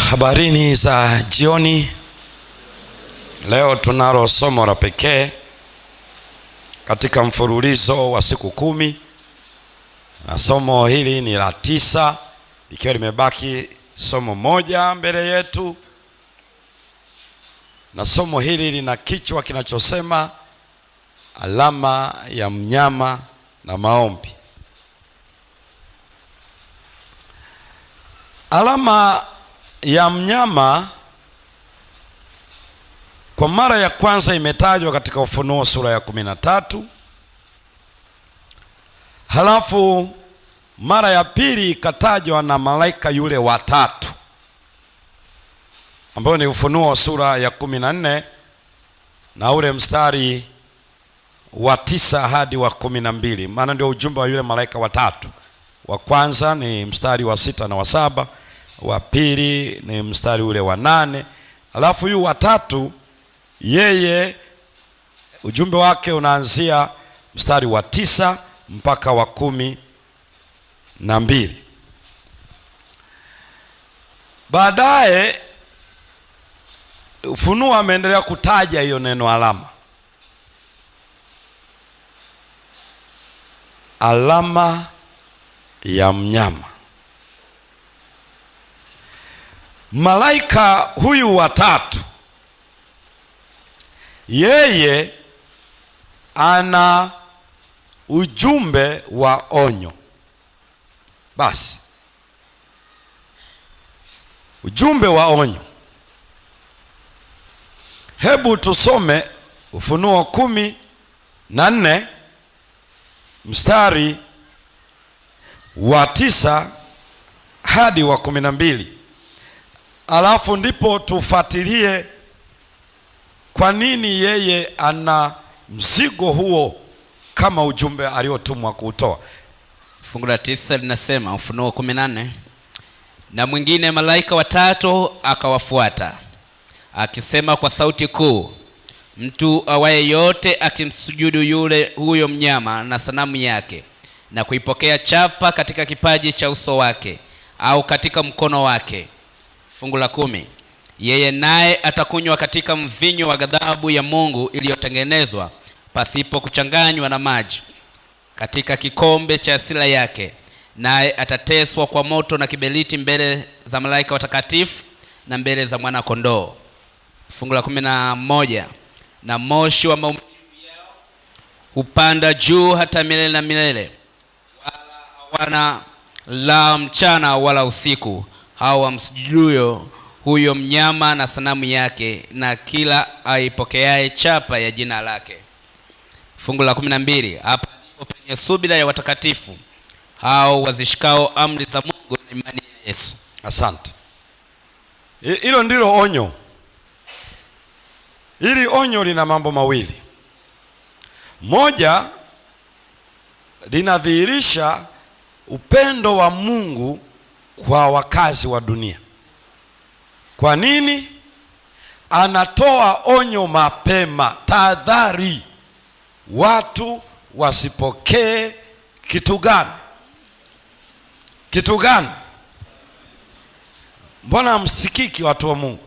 Habarini za jioni. Leo tunalo somo la pekee katika mfululizo wa siku 10, na somo hili ni la 9, ikiwa limebaki somo moja mbele yetu, na somo hili lina kichwa kinachosema alama ya mnyama na maombi. Alama ya mnyama kwa mara ya kwanza imetajwa katika Ufunuo sura ya 13. Halafu mara ya pili ikatajwa na malaika yule wa tatu, ambayo ni Ufunuo sura ya 14 na ule mstari wa 9 hadi wa 12, maana ndio ujumbe wa yule malaika wa tatu. Wa kwanza ni mstari wa 6 na wa 7, wa pili ni mstari ule wa 8, alafu huyu wa tatu yeye ujumbe wake unaanzia mstari wa 9 mpaka wa 12. Baadaye Ufunuo ameendelea kutaja hiyo neno alama. Alama ya mnyama. Malaika huyu wa tatu yeye ana ujumbe wa onyo. Basi ujumbe wa onyo. Hebu tusome Ufunuo 14 mstari wa 9 hadi wa 12, alafu ndipo tufuatilie kwa nini yeye ana mzigo huo kama ujumbe aliotumwa kuutoa. Fungu la 9 linasema, Ufunuo 14, na mwingine malaika wa tatu akawafuata akisema kwa sauti kuu, mtu awaye yote akimsujudu huyo mnyama na sanamu yake na kuipokea chapa katika kipaji cha uso wake au katika mkono wake. Fungu la 10, yeye naye atakunywa katika mvinyo wa ghadhabu ya Mungu iliyotengenezwa pasipo kuchanganywa na maji katika kikombe cha hasira yake, naye atateswa kwa moto na kiberiti mbele za malaika watakatifu na mbele za mwana kondoo. Fungu la 11, na moshi wa maumivu yao hupanda juu hata milele na milele, wala hawana la mchana wala usiku, hao wamsujuduyo huyo mnyama na sanamu yake na kila aipokeaye chapa ya jina lake. Fungu la 12, hapa ndipo penye subira ya watakatifu hao wazishikao amri za Mungu na imani ya Yesu. Asante. Hilo ndilo onyo. Hili onyo lina mambo mawili. Moja, linadhihirisha upendo wa Mungu kwa wakazi wa dunia. Kwa nini? Anatoa onyo mapema, tahadhari, watu wasipokee kitu gani? Kitu gani? Mbona msikiki watu wa Mungu?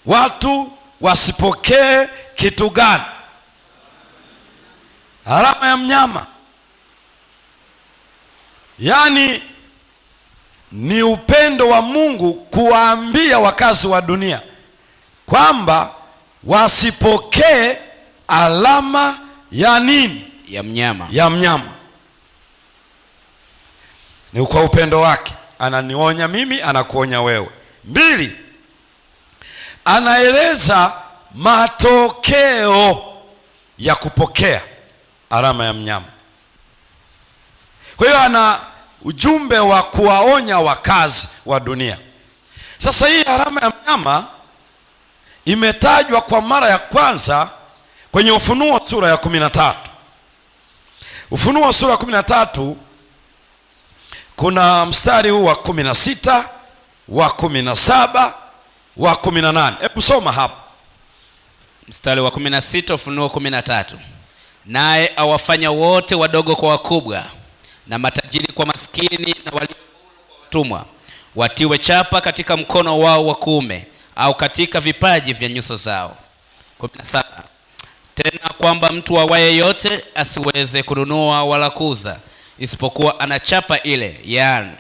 Watu wasipokee kitu gani? Alama ya mnyama. Yaani ni upendo wa Mungu kuwaambia wakazi wa dunia kwamba wasipokee alama ya nini? Ya mnyama. Ya mnyama. Ni kwa upendo wake ananionya mimi, anakuonya wewe. 2, anaeleza matokeo ya kupokea alama ya mnyama. Kwa hiyo ana ujumbe wa kuwaonya wakazi wa dunia. Sasa hii alama ya mnyama imetajwa kwa mara ya kwanza kwenye Ufunuo sura ya 13. Ufunuo sura ya 13 kuna mstari huu wa 16, wa 17, wa 18. Hebu soma hapa. Mstari wa 16, Ufunuo 13. Naye awafanya wote wadogo kwa wakubwa, na matajiri kwa maskini, na walio huru kwa watumwa, watiwe chapa katika mkono wao wa kuume au katika vipaji vya nyuso zao. 17. Tena kwamba mtu awaye yote asiweze kununua wala kuuza isipokuwa ana chapa ile, yaani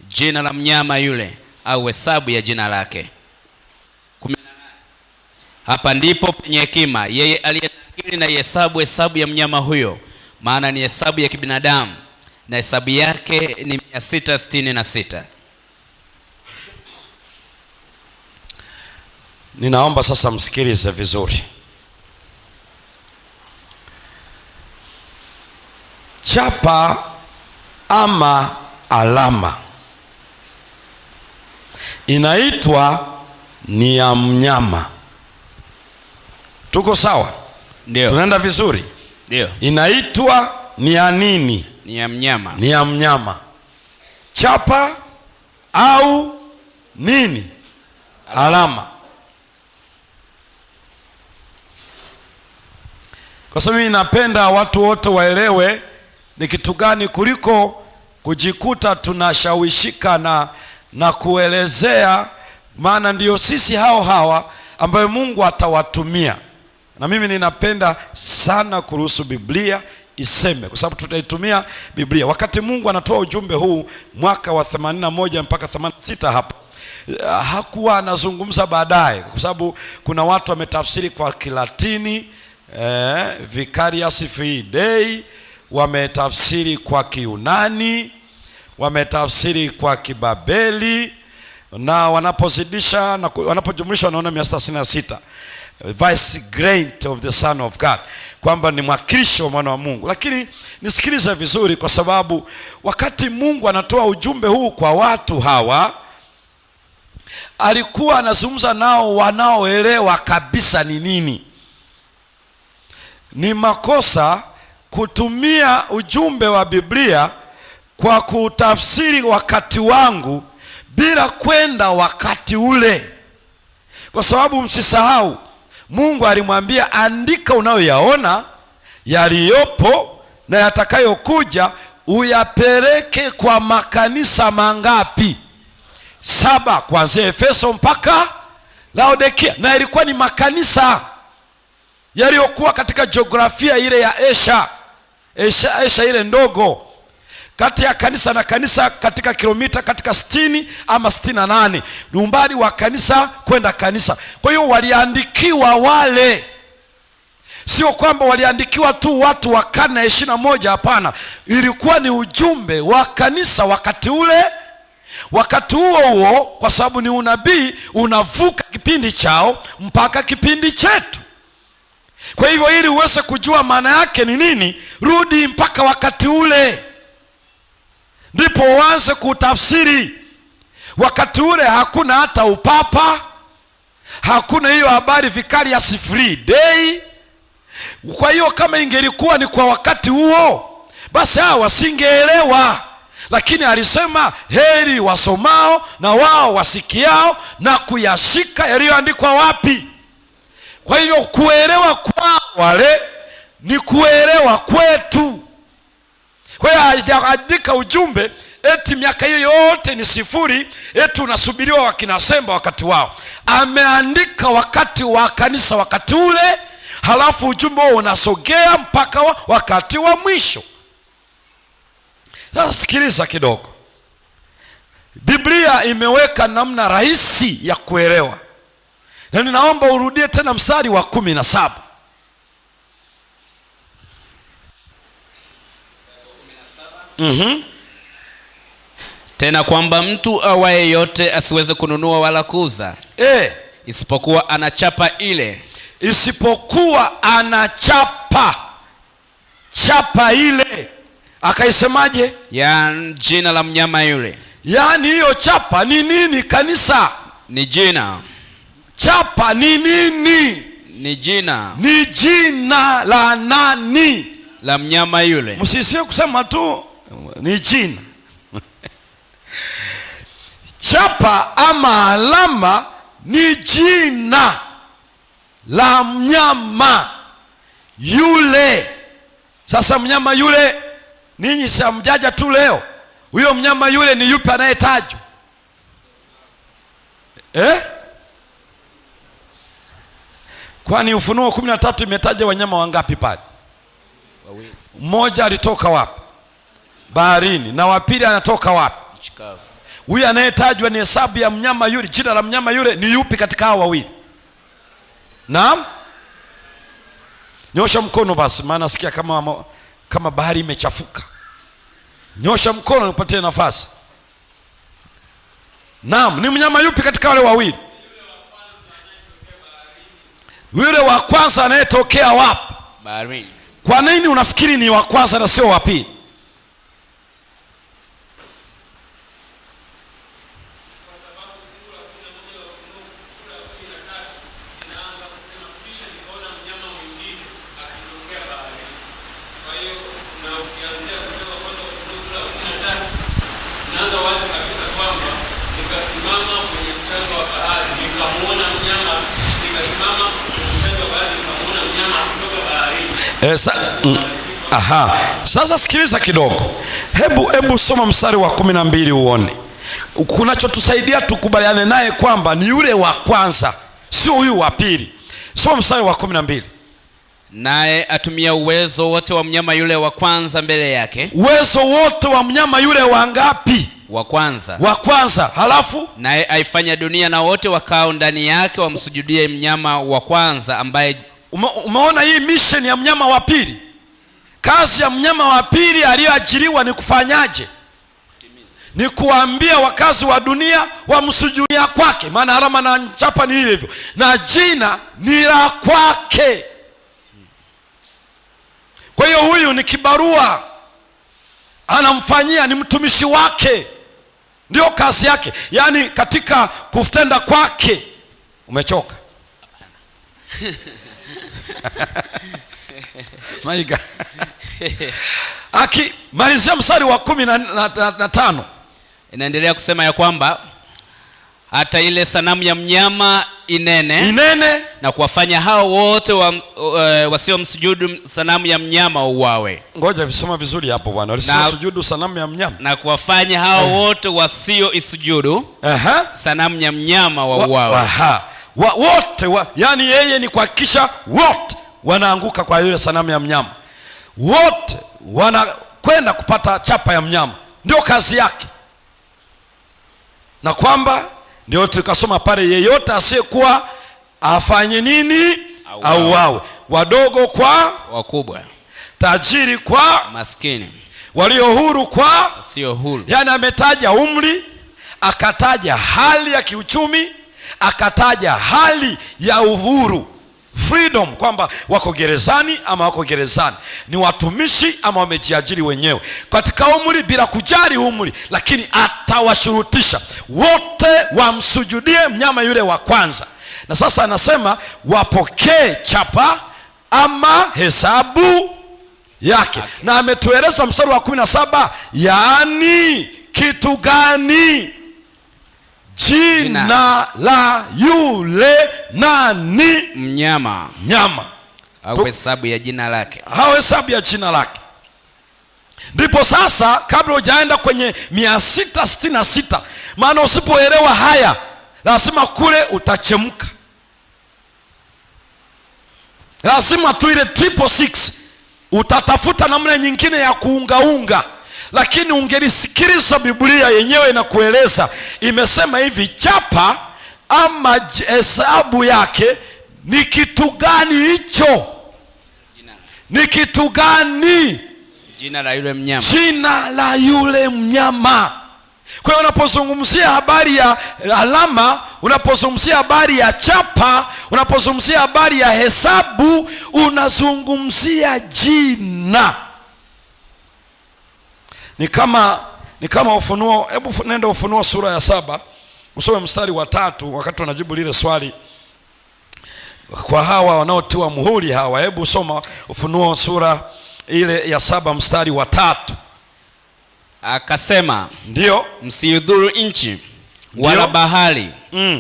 jina la mnyama yule au hesabu ya jina lake. 18. Hapa ndipo penye hekima, yeye aliyenakili na hesabu ya mnyama huyo, maana ni hesabu ya kibinadamu na hesabu yake ni 666. Ninaomba sasa msikilize vizuri. Chapa ama alama inaitwa ni ya mnyama. Tuko sawa? Ndio. Tunaenda vizuri? Ndio. Inaitwa ni ya nini? Ni ya mnyama. Ni ya mnyama. Chapa au nini? Alama. Kwa sababu mimi napenda watu wote waelewe ni kitu gani, kuliko kujikuta tunashawishika na kuelezea, maana ndio sisi hawa ambayo Mungu atawatumia. Na mimi ninapenda sana kuruhusu Biblia iseme, kwa sababu tutaitumia Biblia. Wakati Mungu anatoa ujumbe huu mwaka wa 81 mpaka 86 hapa, hakuwa anazungumza baadaye, kwa sababu kuna watu wametafsiri kwa Kilatini, Vicarious Fidei, wametafsiri kwa Kiunani, wametafsiri kwa Kibabeli, na wanapozidisha na wanapojumlisha wanaona 666, vice great of the Son of God, kwamba ni mwakilishi wa mwana wa Mungu. Lakini nisikilize vizuri, kwa sababu wakati Mungu anatoa ujumbe huu kwa watu hawa, alikuwa anazungumza nao wanaoelewa kabisa ni nini. Ni makosa kutumia ujumbe wa Biblia kwa kutafsiri wakati wangu bila kwenda wakati ule, kwa sababu msisahau, Mungu alimwambia andika unayoyaona, yaliyopo na yatakayokuja, uyapeleke kwa makanisa mangapi? 7, kuanzia Efeso mpaka Laodikia. Na ilikuwa ni makanisa yaliyokuwa katika jiografia ile ya Asia ile ndogo, kati ya kanisa na kanisa katika kilomita katika 60 ama 68, ni umbali wa kanisa kwenda kanisa. Kwa hiyo waliandikiwa wale, sio kwamba waliandikiwa tu watu wa karne ya 21, hapana. Ilikuwa ni ujumbe wa kanisa wakati ule, wakati huo, kwa sababu ni unabii unavuka kipindi chao mpaka kipindi chetu. Kwa hivyo ili uweze kujua maana yake ni nini, rudi mpaka wakati ule, ndipo uanze kutafsiri. Wakati ule hakuna hata upapa, hakuna hiyo habari Vicarious Fidei. Kwa hiyo kama ingelikuwa ni kwa wakati huo, basi hao wasingeelewa. Lakini alisema heri wasomao na wao wasikiao na kuyashika yaliyoandikwa wapi. Kwa hiyo kuelewa kwa wale ni kuelewa kwetu. Kwa hiyo hajaandika ujumbe eti miaka hiyo yote ni sifuri, eti unasubiriwa wakina Semba wakati wao. Ameandika wakati wa kanisa wakati ule, halafu ujumbe huo unasogea mpaka wakati wa mwisho. Sasa sikiliza kidogo. Biblia imeweka namna rahisi ya kuelewa, na ninaomba urudie tena mstari wa 17. Tena kwamba mtu awaye yote asiweze kununua wala kuuza, isipokuwa anachapa ile, isipokuwa anachapa chapa ile. Akaisemaje? yaani jina la mnyama yule. Yaani hiyo chapa ni nini kanisa? Ni jina. Chapa ni nini? Ni jina. Ni jina la nani? La mnyama yule. Msisiwe kusema tu ni jina. Chapa ama alama ni jina la mnyama yule. Sasa mnyama yule, ninyi si mjaja tu leo, huyo mnyama yule ni yupi anayetajwa? Kwani Ufunuo 13 imetaja wanyama wangapi pale? Mmoja alitoka wapi? Baharini. Na wa pili anatoka wapi? Chicago. Huyu anayetajwa ni hesabu ya mnyama yule, jina la mnyama yule ni yupi katika hao wawili? Naam? Nyosha mkono basi, maana nasikia kama bahari imechafuka. Nyosha mkono nipatie nafasi. Naam, ni mnyama yupi katika wale wawili? Yule wa kwanza anayetokea wapi? Baharini. Kwa nini unafikiri ni wa kwanza na sio wa pili? Sasa sikiliza kidogo. Hebu soma mstari wa 12 uone. Kunachotusaidia tukubaliane naye kwamba ni yule wa kwanza, sio huyu wa pili. Soma mstari wa 12. Naye atumia uwezo wote wa mnyama yule wa kwanza mbele yake. Uwezo wote wa mnyama yule wa ngapi? Wa kwanza. Wa kwanza. Halafu naye aifanya dunia na wote wakao ndani yake wamsujudie mnyama wa kwanza ambaye. Umeona hii mission ya mnyama wa pili? Kazi ya mnyama wa pili aliyoajiriwa ni kufanyaje? Ni kuambia wakazi wa dunia wamsujudia kwake, maana alama na chapa ni hivyo, na jina ni la kwake. Kwa hiyo huyu ni kibarua anamfanyia, ni mtumishi wake, ndio kazi yake. Yaani katika kutenda kwake. Umechoka? Maiga. Akimalizia mstari wa 15 inaendelea kusema ya kwamba hata ile sanamu ya mnyama inene na kuwafanya hao wote wasio msujudu sanamu ya mnyama uwawe. Ngoja visoma vizuri hapo bwana. Wasiosujudu sanamu ya mnyama. Na kuwafanya hao wote wasio isujudu sanamu ya mnyama uwawe. Wote yani yeye ni kuhakikisha wote wanaanguka kwa yule sanamu ya mnyama. Wote wanakwenda kupata chapa ya mnyama. Ndio kazi yake. Na kwamba ndio tukasoma pale, yeyote asiyekuwa afanye nini? Auawe. Wadogo kwa wakubwa, tajiri kwa maskini, walio huru kwa sio huru. Yani ametaja umri, akataja hali ya kiuchumi, akataja hali ya uhuru, freedom, kwamba wako gerezani ama wako gerezani, ni watumishi ama wamejiajiri wenyewe, katika umri bila kujali umri, lakini atawashurutisha wote wamsujudie mnyama yule wa kwanza. Na sasa anasema wapokee chapa ama hesabu yake. Na ametueleza mstari wa 17, yaani kitu gani? Jina la yule nani? Mnyama. Nyama. Au hesabu ya jina lake. Au hesabu ya jina lake. Ndipo sasa, kabla hujaenda kwenye 666, maana usipoelewa haya lazima kule utachemka. Lazima tu ile 666 utatafuta namna nyingine ya kuungaunga. Lakini ungelisikiliza Biblia yenyewe na kueleza, imesema hivi, chapa ama hesabu yake ni kitu gani hicho? Ni kitu gani? Jina la yule mnyama. Jina la yule mnyama. Kwa hiyo unapozungumzia habari ya alama, unapozungumzia habari ya chapa, unapozungumzia habari ya hesabu, unazungumzia jina. Ni kama Ufunuo. Hebu nenda Ufunuo sura ya 7 usome mstari wa 3, wakati wanajibu lile swali kwa hawa wanaotiwa muhuri hawa. Hebu soma Ufunuo sura ile ya 7 mstari wa 3. Akasema, ndio, msiudhuru nchi wala bahari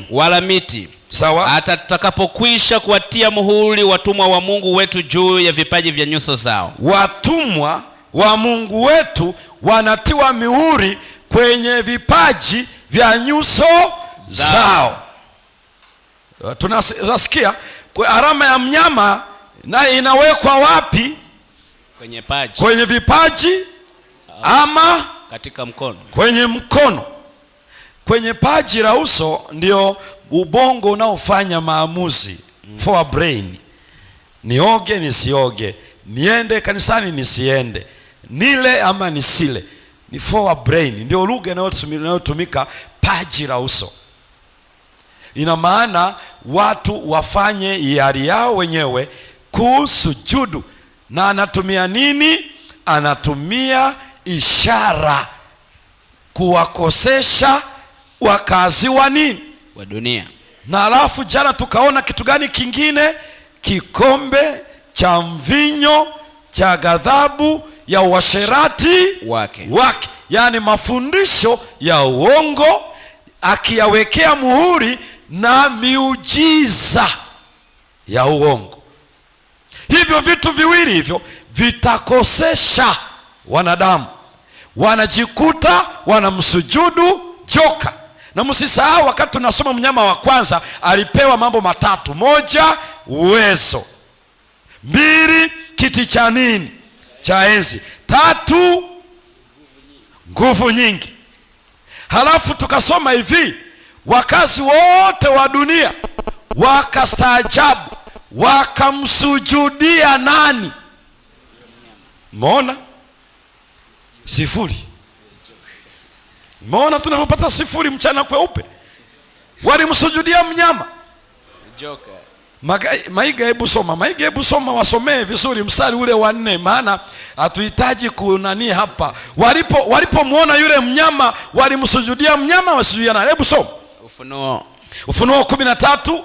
wala miti, sawa, hata tutakapokwisha kuwatia muhuri watumwa wa Mungu wetu juu ya vipaji vya nyuso zao. Watumwa wa Mungu wetu wanatiwa mihuri kwenye vipaji vya nyuso zao. Tunasikia alama ya mnyama na inawekwa wapi? Kwenye paji, kwenye vipaji ama katika mkono? Kwenye mkono. Kwenye paji la uso ndio ubongo unaofanya maamuzi. Forebrain. Nioge nisioge, niende kanisani nisiende, nile ama nisile, ni forebrain. Ndio lugha inayotumika paji la uso. Ina maana watu wafanye hiari yao wenyewe kusujudu. Na anatumia nini? Anatumia ishara kuwakosesha wakazi wa nini? Wa dunia. Na alafu jana tukaona kitu gani kingine? Kikombe cha mvinyo cha ghadhabu ya uasherati wake. Yaani mafundisho ya uongo, akiyawekea muhuri na miujiza ya uongo. Hivyo vitu viwili hivyo vitakosesha wanadamu, wanajikuta wanamsujudu joka. Na msisahau wakati tunasoma mnyama wa kwanza alipewa mambo matatu: moja, uwezo; mbili, kiti cha nini? Cha enzi; tatu, nguvu nyingi. Halafu tukasoma hivi, wakazi wote wa dunia wakastaajabu, wakamsujudia nani? Umeona? Sifuri. Umeona tunapopata sifuri mchana kweupe? Walimsujudia mnyama joka. Maiga, hebu soma, wasomee vizuri mstari ule wa 4, maana hatuhitaji kunani hapa. Walipomwona yule mnyama walimsujudia mnyama, wasujudia nani? Hebu soma Ufunuo 13.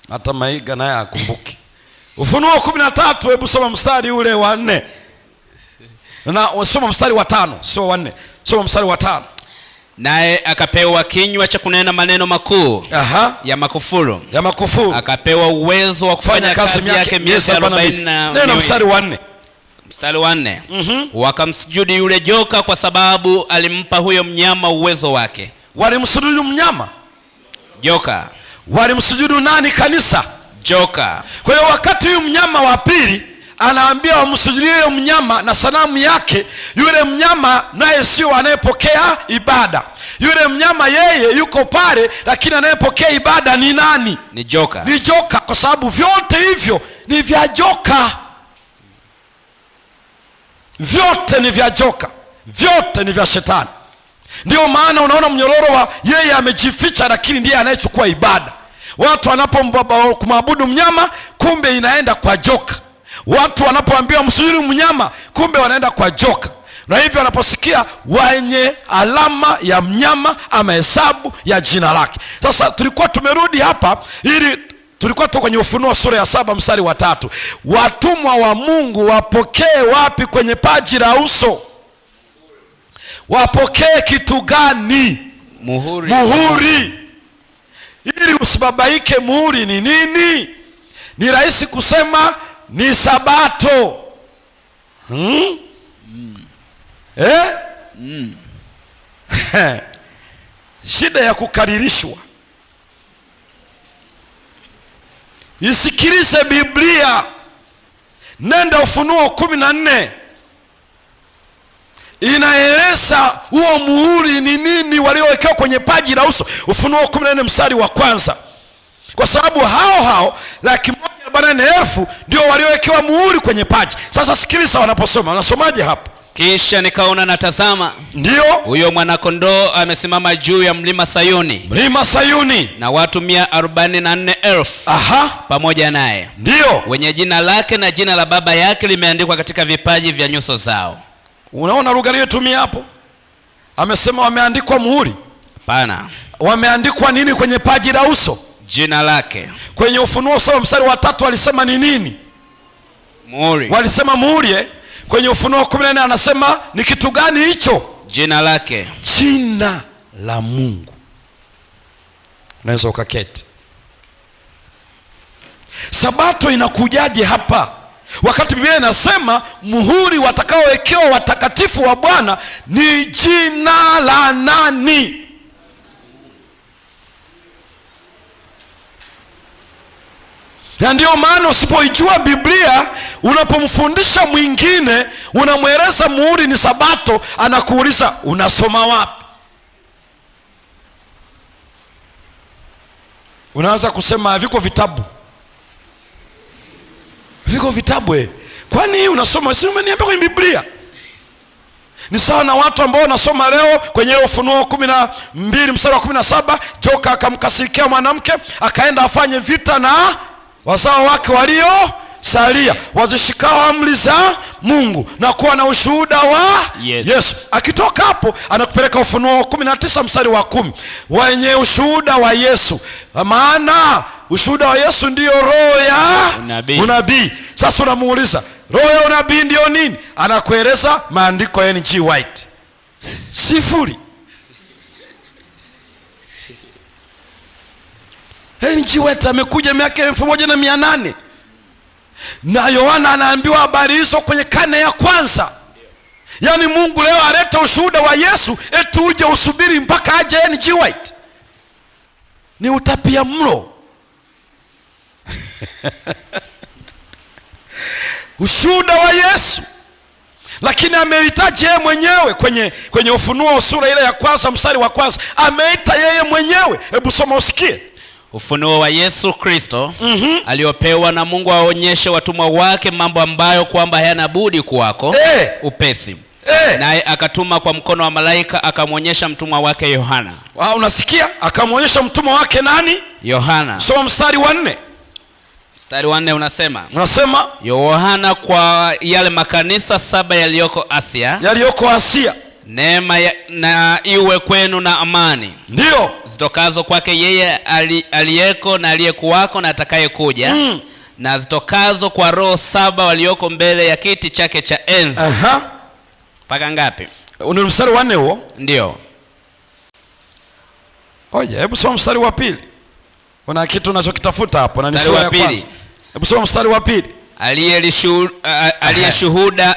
Hata Maiga naye akumbuke. Ufunuo 13, hebu soma mstari ule wa 4. Na soma mstari wa 5, sio wa 4. Soma mstari wa 5. Naye akapewa kinywa cha kunena maneno makuu ya makufuru. Akapewa uwezo wa kufanya kazi yake miezi 40. Neno mstari wa 4. Mstari wa 4. Wakamsujudi yule joka kwa sababu alimpa huyo mnyama uwezo wake. Walimsujudu mnyama? Joka. Walimsujudu nani? Kanisa? Joka. Kwa hiyo wakati huyu mnyama wa pili anaambia wamsujudie yule mnyama na sanamu yake, yule mnyama naye sio anayepokea ibada. Yule mnyama yeye yuko pale, lakini anayepokea ibada ni nani? Ni joka. Ni joka, kwa sababu vyote hivyo ni vya joka. Vyote ni vya joka, vyote ni vya shetani. Ndio maana unaona mnyororo wa yeye amejificha, lakini ndiye anayechukua ibada. Watu wanapomwabudu mnyama, kumbe inaenda kwa joka. Watu wanapoambiwa msujudu mnyama, kumbe wanaenda kwa joka. Na hivyo wanaposikia wenye alama ya mnyama ama hesabu ya jina lake. Sasa tulikuwa tumerudi hapa ili tulikuwa tuko kwenye Ufunuo sura ya 7 mstari wa 3. Watumwa wa Mungu wapokee wapi? Kwenye paji la uso. Wapokee kitu gani? Muhuri. Ili usibabaike, muhuri ni nini? Ni rahisi kusema ni Sabato. Shida ya kukaririshwa. Isikilize Biblia. Nenda Ufunuo 14. Inaeleza huo muhuri ni nini waliowekewa kwenye paji la uso. Ufunuo 14 mstari wa 1. Kwa sababu hao 144,000 ndio waliowekewa muhuri kwenye paji. Sasa sikiliza wanaposoma. Wanasomaje hapa? Kisha nikaona na tazama, ndio huyo mwana-kondoo amesimama juu ya mlima Sayuni, na watu 144,000 pamoja naye, ndio wenye jina lake na jina la baba yake limeandikwa katika vipaji vya nyuso zao. Unaona lugha aliyotumia hapo? Amesema wameandikwa muhuri? Hapana. Wameandikwa nini kwenye paji la uso? Jina lake. Kwenye Ufunuo 7 mstari wa 3 walisema ni nini? Muhuri. Walisema muhuri. Kwenye Ufunuo 14 anasema ni kitu gani hicho? Jina lake. Jina la Mungu. Unaweza ukaketi. Sabato inakujaje hapa? Wakati Biblia inasema muhuri watakaowekewa watakatifu wa Bwana ni jina la nani? Na ndio maana usipoijua Biblia, unapomfundisha mwingine, unamweleza muhuri ni Sabato, anakuuliza unasoma wapi? Unaanza kusema viko vitabu. Viko vitabu Kwani unasoma? Si umeniambia kwenye Biblia? Ni sawa na watu ambao wanasoma leo kwenye Ufunuo 12 mstari wa 17, joka akamkasirikia mwanamke akaenda afanye vita na wazao wake waliosalia, wazishikao amri za Mungu na kuwa na ushuhuda wa Yesu. Akitoka hapo anakupeleka Ufunuo 19 mstari wa 10, wenye ushuhuda wa Yesu. Maana ushuhuda wa Yesu ndio roho ya unabii. Sasa unamuuliza roho ya unabii ndio nini? Anakueleza maandiko ya N.G. White. Sifuri. N.G. White amekuja miaka 1800 na Yohana anaambiwa habari hizo kwenye karne ya kwanza. Yaani Mungu leo alete ushuhuda wa Yesu eti uje usubiri mpaka aje N.G. White? Ni utapia mlo. Ushuhuda wa Yesu, lakini amehitaji yeye mwenyewe kwenye Ufunuo sura ile ya kwanza mstari wa kwanza, ameita yeye mwenyewe. Hebu soma usikie. Ufunuo wa Yesu Kristo aliopewa na Mungu aonyeshe watumwa wake mambo ambayo kwamba hayana budi kuwako upesi. Naye akatuma kwa mkono wa malaika akamwonyesha mtumwa wake Yohana. Unasikia? Akamwonyesha mtumwa wake nani? Yohana. Soma mstari wa 4. Mstari wa 4 unasema Yohana kwa yale makanisa 7 yaliyoko Asia. Neema na iwe kwenu na amani. Ndio zitokazo kwake yeye aliyeko na aliyekuwako na atakayekuja. Na zitokazo kwa roho 7 walioko mbele ya kiti chake cha enzi. Paka ngapi? Ni mstari wa 4 huo? Ndio. Oje, hebu soma mstari wa 2. Kuna kitu unachokitafuta hapo na ni sura ya kwanza. Hebu soma mstari wa 2.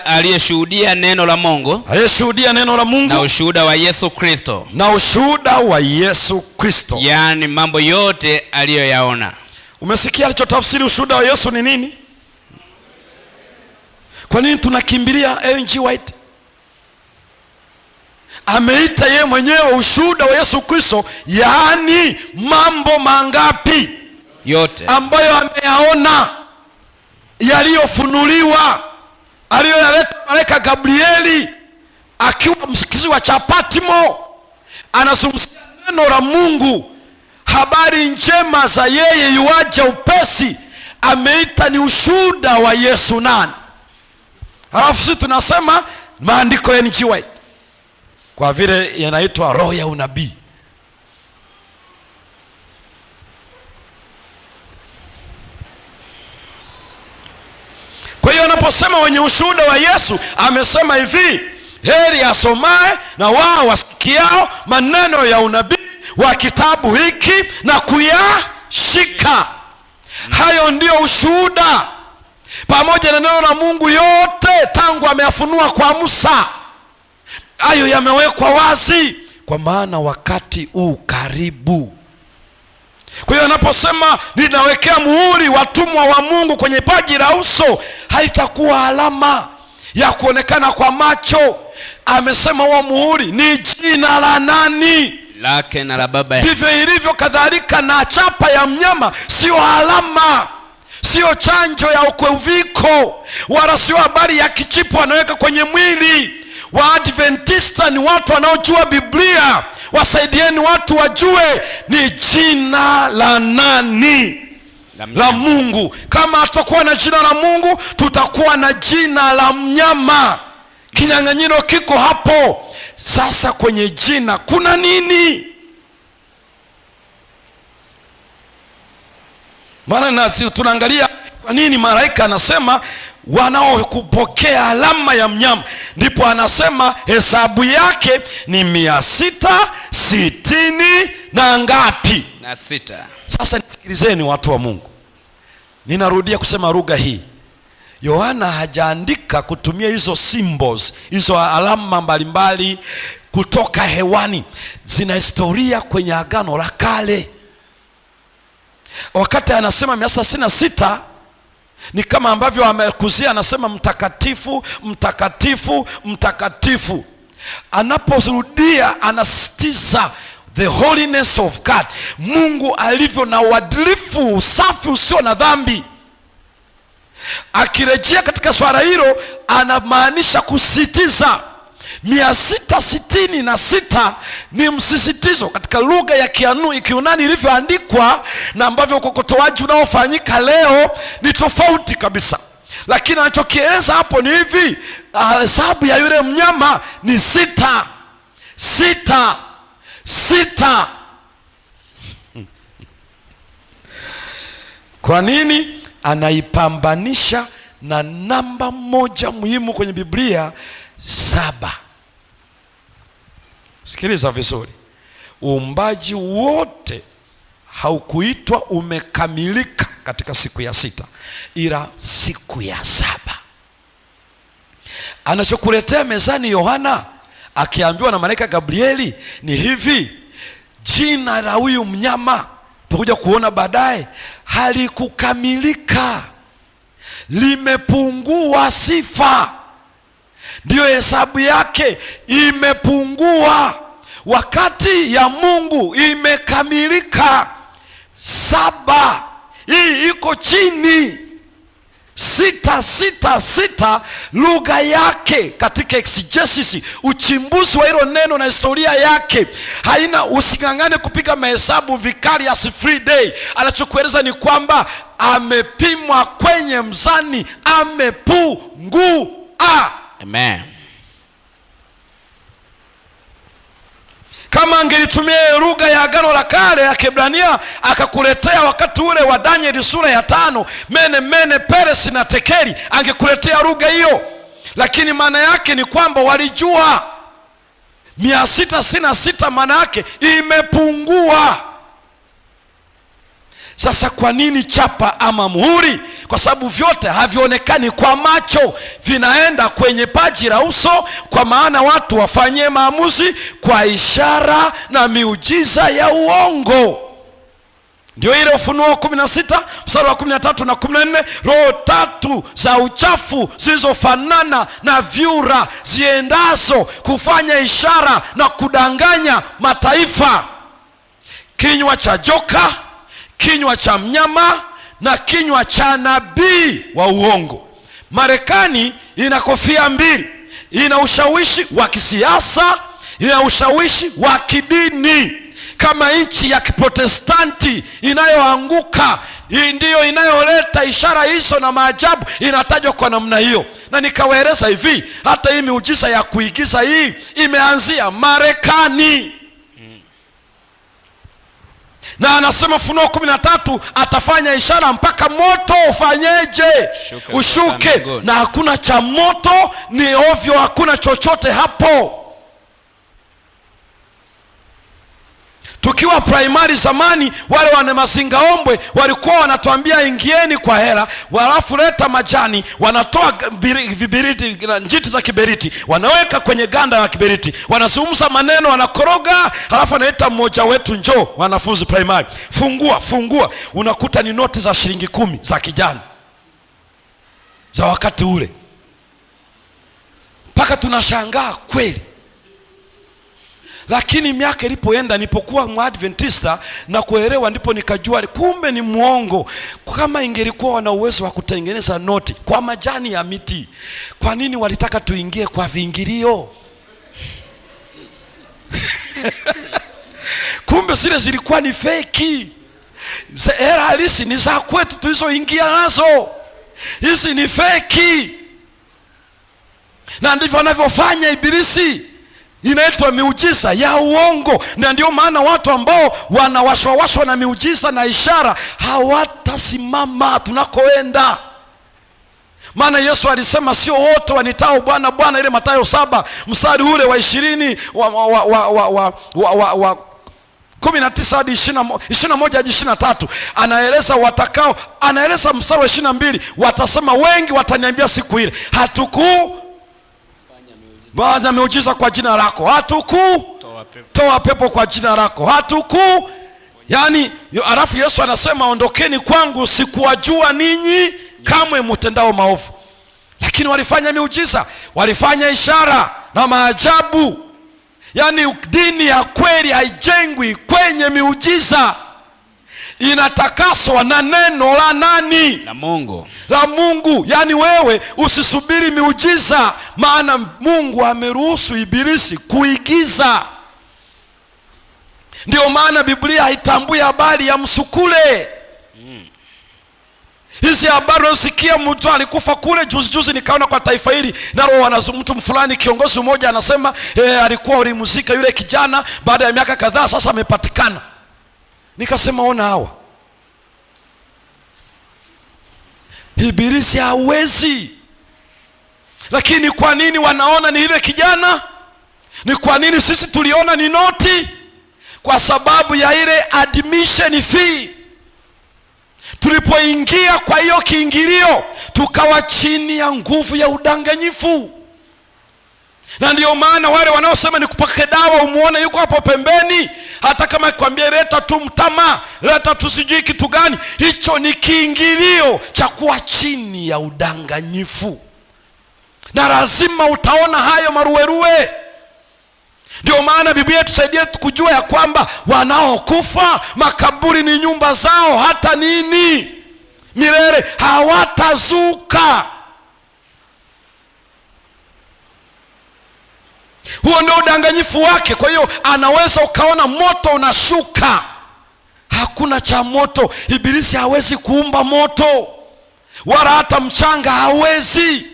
Aliyeshuhudia neno la Mungu. Aliyeshuhudia neno la Mungu. Na ushuhuda wa Yesu Kristo. Na ushuhuda wa Yesu Kristo. Yaani mambo yote aliyoyaona. Umesikia alichotafsiri ushuhuda wa Yesu ni nini? Kwa nini tunakimbilia N.G. White? Ameita yeye mwenyewe ushuhuda wa Yesu Kristo, yaani mambo mangapi? Yote ambayo ameyaona, yaliyofunuliwa, aliyoyaleta malaika Gabrieli akiwa msikizi wa Patmo. Anazungumzia neno la Mungu, habari njema za yeye yuaja upesi. Ameita ni ushuhuda wa Yesu nani? Halafu sisi tunasema maandiko ya N.G. White kwa vile yanaitwa roho ya unabii. Kwa hiyo anaposema wenye ushuhuda wa Yesu, amesema hivi: heri asomaye na wao wasikiao maneno ya unabii wa kitabu hiki na kuyashika. Hayo ndio ushuhuda, pamoja na neno la Mungu yote tangu ameyafunua kwa Musa. Hayo yamewekwa wazi, kwa maana wakati karibu. Kwa hiyo anaposema ninawekea muhuri watumwa wa Mungu kwenye paji la uso, haitakuwa alama ya kuonekana kwa macho. Amesema huo muhuri ni jina la nani? Lake na la Baba. Ndivyo ilivyo kadhalika na chapa ya mnyama, sio alama, sio chanjo ya uviko, wala sio habari ya kichipo wanaweka kwenye mwili. Waadventista ni watu wanaojua Biblia. Wasaidieni watu wajue ni jina la nani? La Mungu. Kama hatakuwa na jina la Mungu, tutakuwa na jina la mnyama. Kinyang'anyiro kiko hapo. Sasa kwenye jina kuna nini? Maana tunaangalia kwa nini malaika anasema wanaokupokea alama ya mnyama. Ndipo anasema hesabu yake ni 660 na ngapi? Na 6. Sasa nisikilizeni watu wa Mungu, ninarudia kusema lugha hii. Yohana hajaandika kutumia hizo symbols, hizo alama mbalimbali kutoka hewani. Zina historia kwenye Agano la Kale. Wakati anasema 666 ni kama ambavyo amekuzia, anasema mtakatifu, mtakatifu, mtakatifu. Anaporudia anasitiza the holiness of God, Mungu alivyo na uadilifu, usafi usio na dhambi. Akirejea katika swala hilo anamaanisha kusisitiza. 666 ni msisitizo katika lugha ya Kiunani ilivyoandikwa, na ambavyo ukokotoaji unaofanyika leo ni tofauti kabisa. Lakini anachokieleza hapo ni hivi, hesabu ya yule mnyama ni 6 6 6. Kwa nini? Anaipambanisha na namba moja muhimu kwenye Biblia, 7. Sikiliza vizuri, uumbaji wote haukuitwa umekamilika katika siku ya 6, ila siku ya 7. Anachokuletea mezani Yohana akiambiwa na malaika Gabrieli ni hivi, jina la huyu mnyama tutakuja kuona baadaye halikukamilika, limepungua sifa. Ndiyo hesabu yake imepungua, wakati ya Mungu imekamilika. 7 hii iko chini. 666 lugha yake katika exegesis, uchimbuzi wa hilo neno na historia yake haina, usingangane kupiga mahesabu vicarious free day. Anachokueleza ni kwamba amepimwa kwenye mzani, amepungua. Amen. Kama angelitumia lugha ya Agano la Kale ya Kiebrania akakuletea wakati ule wa Danieli sura ya 5, mene peres na tekeli, angekuletea lugha hiyo. Lakini maana yake ni kwamba walijua 666 maana yake imepungua. Sasa kwa nini chapa ama muhuri? Kwa sababu vyote havionekani kwa macho, vinaenda kwenye paji la uso, kwa maana watu wafanyie maamuzi kwa ishara na miujiza ya uongo. Ndio ile Ufunuo 16 mstari wa 13 na 14, roho 3 za uchafu zilizofanana na vyura ziendazo kufanya ishara na kudanganya mataifa, kinywa cha joka, kinywa cha mnyama na kinywa cha nabii wa uongo. Marekani ina kofia mbili, ina ushawishi wa kisiasa, ina ushawishi wa kidini. Kama nchi ya Kiprotestanti inayoanguka, ndiyo inayoleta ishara hizo na maajabu, inatajwa kwa namna hiyo. Na nikawaeleza hivi, hata hii miujiza ya kuigiza hii imeanzia Marekani. Na anasema Ufunuo 13 atafanya ishara mpaka moto ufanyeje? Ushuke. Na hakuna cha moto, ni ovyo, hakuna chochote hapo. Tukiwa primary zamani, wale wana mazingaombwe walikuwa wanatuambia ingieni kwa hela, halafu leta majani, wanatoa vibiriti, njiti za kiberiti, wanaweka kwenye ganda la kiberiti, wanazungumza maneno, wanakoroga, halafu analeta mmoja wetu, njoo wanafunzi primary, fungua, unakuta ni noti za shilingi 10 za kijani za wakati ule. Mpaka tunashangaa kweli. Lakini miaka ilipoenda, nilipokuwa Mwadventista na kuelewa, ndipo nikajua kumbe ni muongo. Kama ingelikuwa wana uwezo wa kutengeneza noti kwa majani ya miti, kwa nini walitaka tuingie kwa viingilio? Kumbe zile zilikuwa ni feki. Hela halisi ni za kwetu tulizoingia nazo. Hizi ni feki. Na ndivyo anavyofanya Ibilisi. Inaitwa miujiza ya uongo. Na ndio maana watu ambao wanawashwashwa na miujiza na ishara hawatasimama tunakoenda. Maana Yesu alisema sio wote wanitao Bwana Bwana, ile Mathayo 7 mstari ule wa 20 wa 19 hadi 21 hadi 23, anaeleza watakao, anaeleza mstari wa 22, watasema wengi wataniambia siku ile, fanya miujiza kwa jina lako, toa pepo kwa jina lako, Yaani alafu Yesu anasema ondokeni kwangu, sikuwajua ninyi kamwe mtendao maovu. Lakini walifanya miujiza, walifanya ishara na maajabu. Yaani dini ya kweli haijengwi kwenye miujiza, inatakaswa na neno la nani? La Mungu. La Mungu. Yaani wewe usisubiri miujiza, maana Mungu ameruhusu ibilisi kuigiza. Ndio maana Biblia haitambui habari ya msukule. Hizi habari unasikia mtu alikufa kule juzi nikaona kwa taifa hili na roho mtu fulani kiongozi mmoja anasema alikuwa ulimuzika yule kijana, baada ya miaka kadhaa sasa amepatikana. Nikasema ona hawa. Ibilisi hawezi. Lakini kwa nini wanaona ni ile kijana? Ni kwa nini sisi tuliona ni noti? Kwa sababu ya ile admission fee. Tulipoingia kwa hiyo kiingilio, tukawa chini ya nguvu ya udanganyifu. Na ndio maana wale wanaosema ni kupake dawa umuone yuko hapo pembeni, hata kama akikwambia leta tu mtama, leta tu sijui kitu gani, hicho ni kiingilio cha kuwa chini ya udanganyifu. Na lazima utaona hayo maruweruwe. Ndio maana Biblia tusaidie kujua ya kwamba wanaokufa makaburi ni nyumba zao, hata nini milele hawatazuka. Huo ndio udanganyifu wake. Kwa hiyo anaweza ukaona moto unashuka, hakuna cha moto. Ibilisi hawezi kuumba moto, wala hata mchanga hawezi,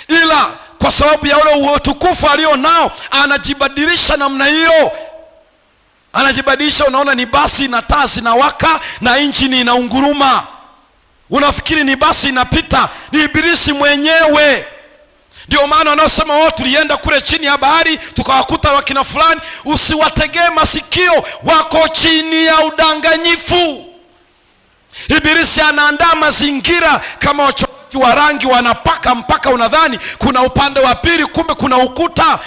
ila kwa sababu ya ule utukufu alio nao anajibadilisha namna hiyo. Anajibadilisha, unaona ni basi na taa zinawaka na injini inaunguruma, unafikiri ni basi inapita, ni ibilisi mwenyewe. Ndio maana wanaosema wao tulienda kule chini ya bahari tukawakuta wakina fulani, usiwategee masikio, wako chini ya udanganyifu. Ibilisi anaandaa mazingira kama wa rangi, wanapaka mpaka unadhani kuna upande wa pili, kumbe kuna ukuta.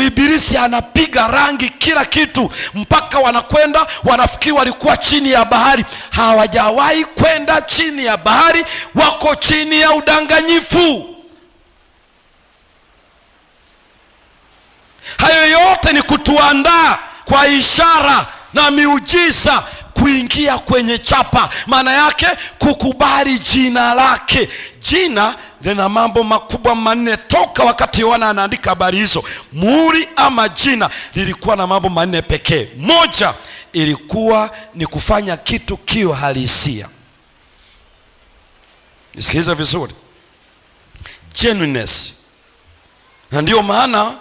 Ibilisi anapiga rangi kila kitu, mpaka wanakwenda wanafikiri walikuwa chini ya bahari. Hawajawahi kwenda chini ya bahari, wako chini ya udanganyifu. Hayo yote ni kutuandaa kwa ishara na miujiza kuingia kwenye chapa. Maana yake kukubali jina lake. Jina lina mambo makubwa manne. Toka wakati Yohana anaandika habari hizo, muhuri ama jina lilikuwa na mambo manne pekee. Moja, ilikuwa ni kufanya kitu kiwe halisia. Nisikilize vizuri, genuineness. Na ndio maana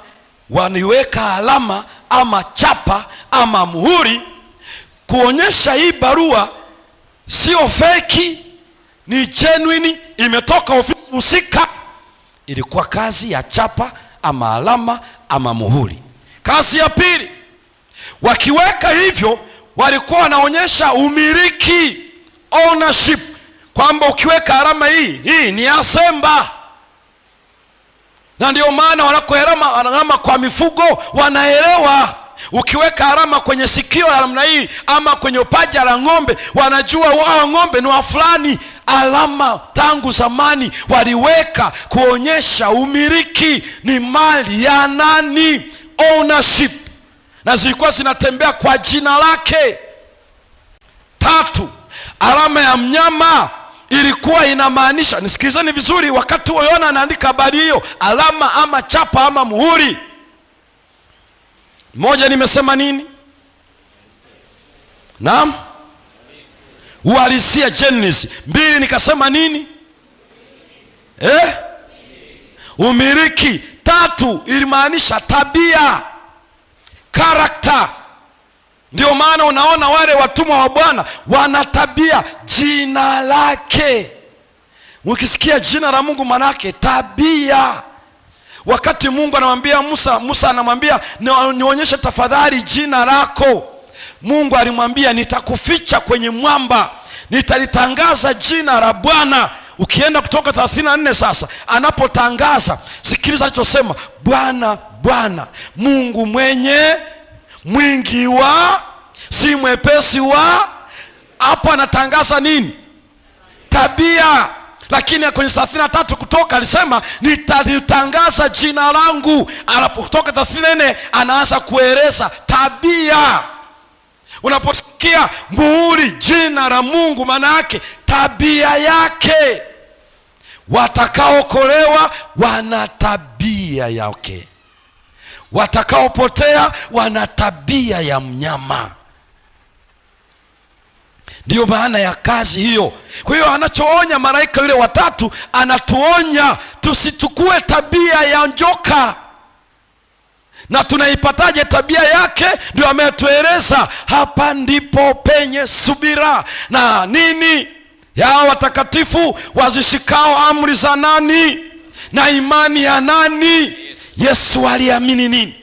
waniweka alama ama chapa ama muhuri kuonyesha hii barua sio feki, ni genuine, imetoka ofisi husika. Ilikuwa kazi ya chapa ama alama ama muhuri. Kazi ya pili, wakiweka hivyo walikuwa wanaonyesha umiliki, ownership, kwamba ukiweka alama hii ni Asemba. Na ndio maana wanakoelama alama kwa mifugo wanaelewa. Ukiweka alama kwenye sikio la namna hii ama kwenye paja la ng'ombe, wanajua wao ng'ombe ni wa fulani. Alama tangu zamani waliweka kuonyesha umiliki, ni mali ya nani, ownership, na zilikuwa zinatembea kwa jina lake. Tatu, alama ya mnyama ilikuwa inamaanisha, nisikilizeni vizuri, wakati Yohana anaandika habari hiyo, alama ama chapa ama muhuri. Moja, nimesema nini? Naam, uhalisia, genuineness. Mbili, nikasema nini? Umiliki. Tatu, ilimaanisha tabia, character. Ndio maana unaona wale watumwa wa Bwana wana tabia, jina lake. Ukisikia jina la Mungu manake tabia. Wakati Mungu anamwambia Musa anamwambia nionyeshe tafadhali jina lako, Mungu alimwambia nitakuficha kwenye mwamba, nitalitangaza jina la Bwana. Ukienda Kutoka 34 sasa anapotangaza, sikiliza alichosema: Bwana, Bwana Mungu mwenye mwingi wa si mwepesi wa. Hapo anatangaza nini? Tabia. Lakini kwenye 33 Kutoka alisema nitalitangaza jina langu. Anapotoka 34 anaanza kueleza tabia. Unaposikia muhuri jina la Mungu, maana yake tabia yake. Watakaokolewa wana tabia yake, watakaopotea wana tabia ya mnyama. Ndiyo maana ya kazi hiyo. Kwa hiyo anachoonya malaika yule watatu, anatuonya tusichukue tabia ya njoka. Na tunaipataje tabia yake? Ndio ametueleza hapa, ndipo penye subira na nini ya watakatifu wazishikao amri za nani na imani ya nani. Yesu aliamini nini?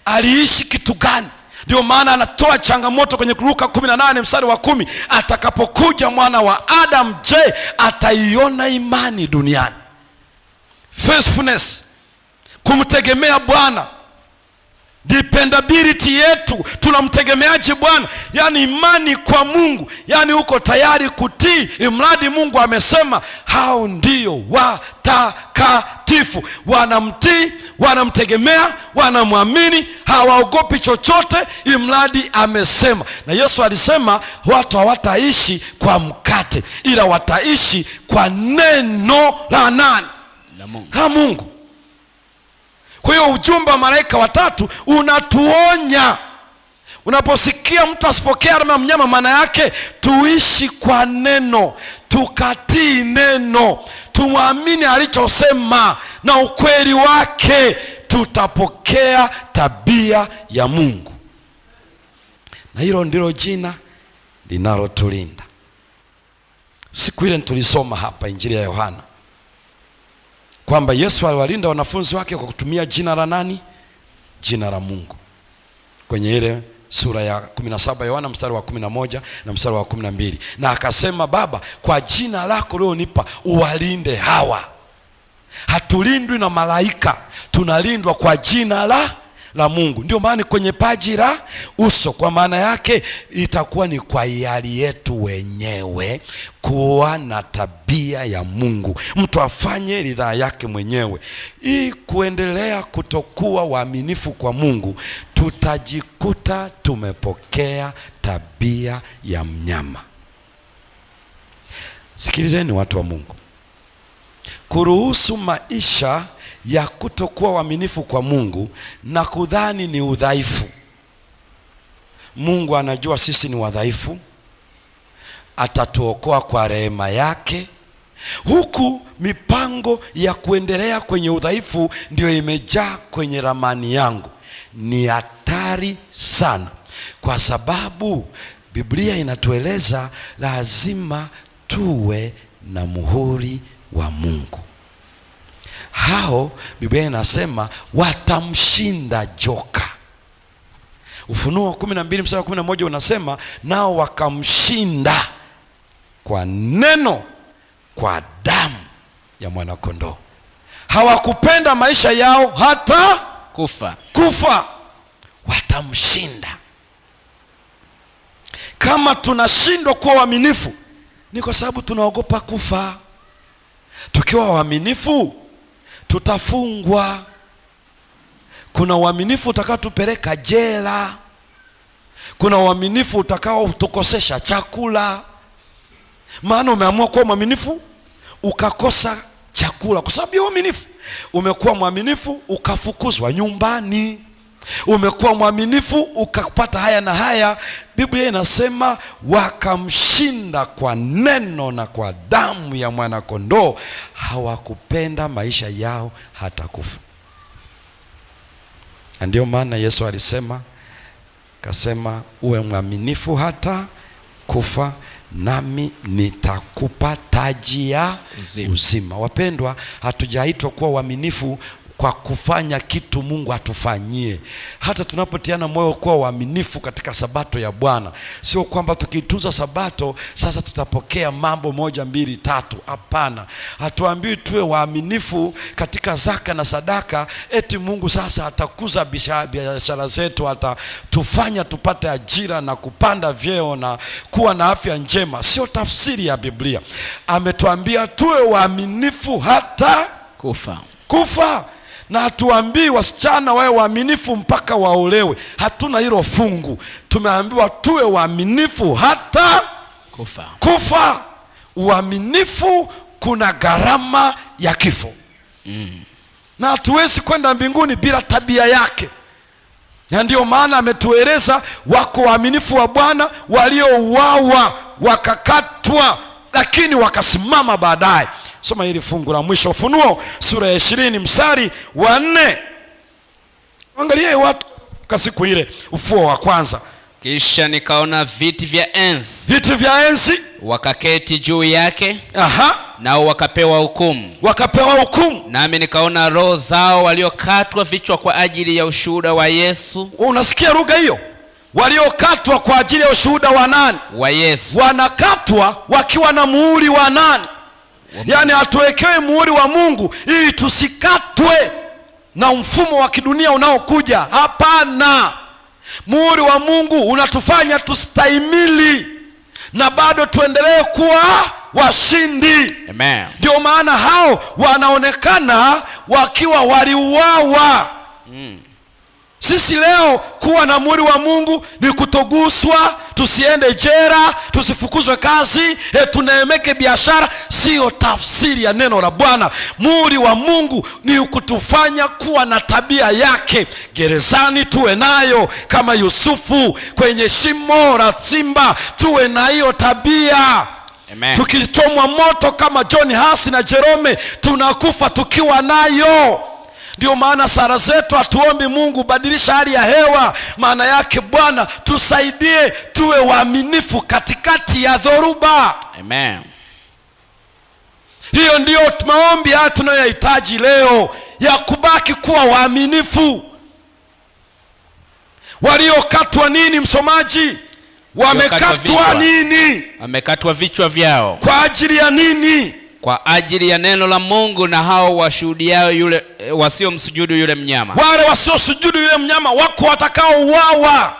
Aliishi kitu gani? Ndio maana anatoa changamoto kwenye Luka 18 mstari wa 10, atakapokuja mwana wa Adam, je, ataiona imani duniani? Faithfulness, kumtegemea Bwana, dependability yetu, tunamtegemeaje Bwana? Yani imani kwa Mungu, yani uko tayari kutii imradi Mungu amesema. Hao ndio watakatifu, wanamtii, wanamtegemea, wanamwamini, hawaogopi chochote imradi amesema. Na Yesu alisema watu hawataishi kwa mkate, ila wataishi kwa neno la nani? La Mungu. Kwa hiyo ujumbe wa malaika watatu unatuonya. Unaposikia mtu asipokea alama ya mnyama, maana yake tuishi kwa neno, tukatii neno, tumwamini alichosema na ukweli wake, tutapokea tabia ya Mungu. Na hilo ndilo jina linalotulinda. Siku ile tulisoma hapa Injili ya Yohana kwamba Yesu aliwalinda wanafunzi wake kwa kutumia jina la nani? Jina la Mungu. Kwenye ile sura ya 17 Yohana mstari wa 11 na mstari wa 12, na akasema, Baba, kwa jina lako ulionipa uwalinde hawa. Hatulindwi na malaika, tunalindwa kwa jina la Mungu. Ndio maana kwenye paji la uso, kwa maana yake itakuwa ni kwa hiari yetu wenyewe kuwa na tabia ya Mungu, mtu afanye ridhaa yake mwenyewe. Hii kuendelea kutokuwa waaminifu kwa Mungu, tutajikuta tumepokea tabia ya mnyama. Sikilizeni watu wa Mungu, kuruhusu maisha ya kutokuwa waaminifu kwa Mungu na kudhani ni udhaifu. Mungu anajua sisi ni wadhaifu, atatuokoa kwa rehema yake. Huku mipango ya kuendelea kwenye udhaifu ndio imejaa kwenye ramani yangu. Ni hatari sana, kwa sababu Biblia inatueleza lazima tuwe na muhuri wa Mungu. Hao Biblia inasema watamshinda joka. Ufunuo 12 mstari wa 11 unasema nao wakamshinda kwa neno, kwa damu ya mwanakondoo. Hawakupenda maisha yao hata kufa. Watamshinda. Kama tunashindwa kuwa waaminifu, ni kwa sababu tunaogopa kufa. Tukiwa waaminifu tutafungwa. Kuna uaminifu utakao tupeleka jela. Kuna uaminifu utakao tukosesha chakula. Maana umeamua kuwa mwaminifu ukakosa chakula kwa sababu ya uaminifu. Umekuwa mwaminifu ukafukuzwa nyumbani. Umekuwa mwaminifu ukapata haya na haya. Biblia inasema wakamshinda kwa neno na kwa damu ya mwanakondoo. Hawakupenda maisha yao hata kufa. Ndio maana Yesu alisema, kasema uwe mwaminifu hata kufa, nami nitakupa taji ya uzima. Wapendwa, hatujaitwa kuwa waaminifu kwa kufanya kitu Mungu atufanyie. Hata tunapotiana moyo kuwa waaminifu katika sabato ya Bwana, sio kwamba tukitunza sabato sasa tutapokea mambo 1 2 3. Hapana, hatuambiwi tuwe waaminifu katika zaka na sadaka eti Mungu sasa atakuza biashara zetu, atatufanya tupate ajira na kupanda vyeo na kuwa na afya njema. Sio tafsiri ya Biblia. Ametuambia tuwe waaminifu hata kufa. Na hatuambii wasichana wawe waaminifu mpaka waolewe. Hatuna hilo fungu. Tumeambiwa tuwe waaminifu hata kufa. Uaminifu kuna gharama ya kifo. Na hatuwezi kwenda mbinguni bila tabia yake. Na ndio maana ametueleza wako waaminifu wa Bwana waliouawa wakakatwa, lakini wakasimama baadaye. Soma hili fungu la mwisho, Ufunuo sura ya 20 mstari wa 4. Angalia watu kwa siku ile, ufuo wa kwanza. Kisha nikaona viti vya enzi. Wakaketi juu yake. Nao wakapewa hukumu. Nami nikaona roho zao waliokatwa vichwa kwa ajili ya ushuhuda wa Yesu. Unasikia lugha hiyo? Waliokatwa kwa ajili ya ushuhuda wa nani? Wa Yesu. Wanakatwa wakiwa na muhuri wa nani? Yaani atuwekewe muhuri wa Mungu ili tusikatwe na mfumo wa kidunia unaokuja. Hapana. Muhuri wa Mungu unatufanya tustahimili na bado tuendelee kuwa washindi. Amen. Ndio maana hao wanaonekana wakiwa waliuawa. Sisi leo kuwa na muhuri wa Mungu ni kutoguswa, tusiende jela, tusifukuzwe kazi, tuneemeke biashara. Sio tafsiri ya neno la Bwana. Muhuri wa Mungu ni kutufanya kuwa na tabia yake. Gerezani tuwe nayo kama Yusufu, kwenye shimo la simba tuwe na hiyo tabia. Amen. Tukichomwa moto kama John Hasi na Jerome, tunakufa tukiwa nayo. Ndio maana sala zetu hatuombi Mungu badilisha hali ya hewa. Maana yake Bwana tusaidie tuwe waaminifu katikati ya dhoruba. Amen. Hiyo ndio maombi haya tunayohitaji leo, ya kubaki kuwa waaminifu. Waliokatwa nini, msomaji? Wamekatwa nini? Wamekatwa vichwa vyao. Kwa ajili ya nini? Kwa ajili ya neno la Mungu na hao washuhudiao yule wasiomsujudu yule mnyama. Wale wasiosujudu yule mnyama wako watakaouawa.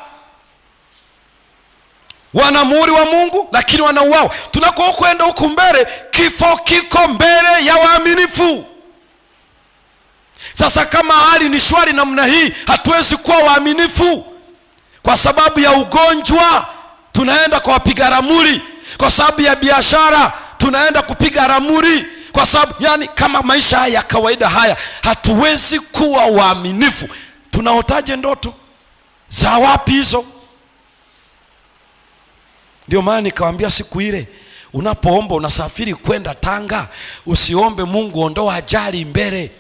Wana muhuri wa Mungu lakini wanauawa. Tunakokwenda huku mbele, kifo kiko mbele ya waaminifu. Sasa kama hali ni shwari namna hii, hatuwezi kuwa waaminifu. Kwa sababu ya ugonjwa tunaenda kwa wapiga ramli, kwa sababu ya biashara tunaenda kupiga ramli, kwa sababu yani kama maisha haya ya kawaida haya, hatuwezi kuwa waaminifu. Tunaotaje ndoto za wapi hizo? Ndio maana nikawaambia siku ile, unapoomba unasafiri kwenda Tanga, usiombe Mungu ondoa ajali mbele.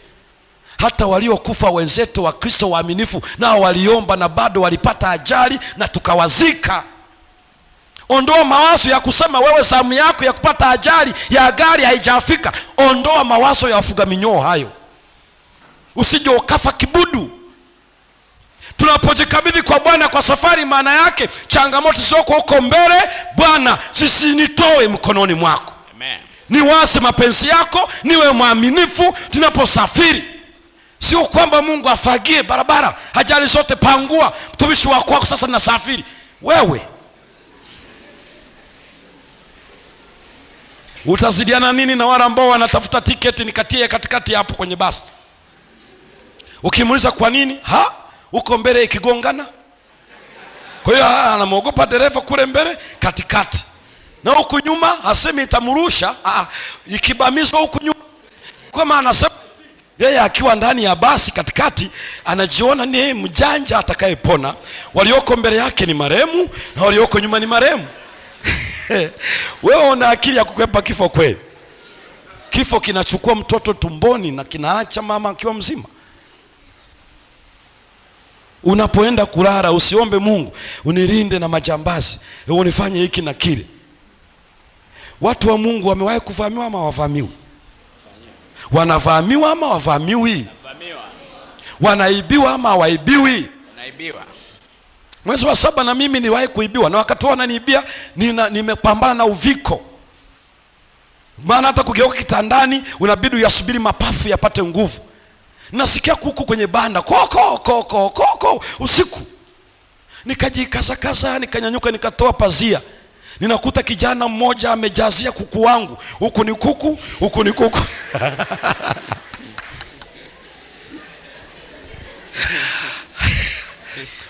Hata waliokufa wenzetu wa Kristo waaminifu nao waliomba na bado walipata ajali na tukawazika. Ondoa mawazo ya kusema wewe zamu yako ya kupata ajali ya gari haijafika. Ondoa mawazo ya wafuga minyoo hayo, usije ukafa kibudu. Tunapojikabidhi kwa Bwana kwa safari, maana yake changamoto zoko huko mbele, Bwana sisi nitoe mkononi mwako. Amen. Niwaze mapenzi yako, niwe mwaminifu tunaposafiri. Sio kwamba Mungu afagie barabara, ajali zote pangua, mtumishi wako sasa nasafiri. Wewe utazidiana nini na wale ambao wanatafuta tiketi nikatie katikati hapo kwenye basi? Ukimuuliza kwa nini? Uko mbele ikigongana. Kwa hiyo anamuogopa dereva kule mbele katikati. Na huku nyuma hasemi itamrusha, ikibamizwa huku nyuma. Kwa maana anasema yeye akiwa ndani ya basi katikati anajiona ni mjanja atakayepona. Walioko mbele yake ni marehemu na walioko nyuma ni marehemu. Wewe una akili ya kukwepa kifo kweli? Kifo kinachukua mtoto tumboni na kinaacha mama akiwa mzima. Unapoenda kulala usiombe Mungu unilinde na majambazi, unifanye hiki na kile. Watu wa Mungu wamewahi kuvamiwa ama wavamiwa? Wanavamiwa ama wavamiwi? Wanaibiwa ama hawaibiwi? Wanaibiwa. Mwezi wa 7 na mimi niliwahi kuibiwa, na wakati wananiibia nimepambana na uviko. Maana hata kugeuka kitandani unabidi uyasubiri mapafu yapate nguvu. Nasikia kuku kwenye banda koko usiku. Nikajikaza nikanyanyuka, nikatoa pazia. Ninakuta kijana mmoja amejazia kuku wangu. Huku ni kuku, huku ni kuku.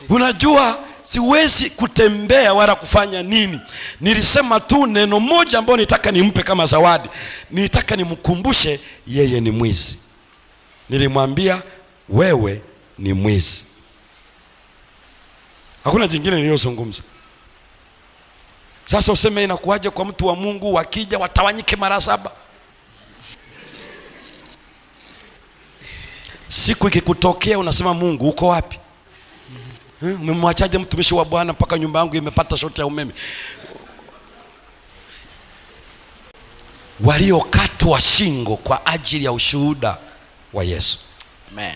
Unajua siwezi kutembea wala kufanya nini. Nilisema tu neno moja ambalo nitaka nimpe kama zawadi. Nitaka nimkumbushe yeye ni mwizi. Nilimwambia wewe ni mwizi. Hakuna jingine niliyozungumza. Sasa useme inakuaje kwa mtu wa Mungu wakija watawanyike mara 7? Siku ikikutokea unasema Mungu uko wapi? Umemwachaje mtumishi wa Bwana mpaka nyumba yangu imepata shoti ya umeme? Waliokatwa shingo kwa ajili ya ushuhuda wa Yesu. Amen.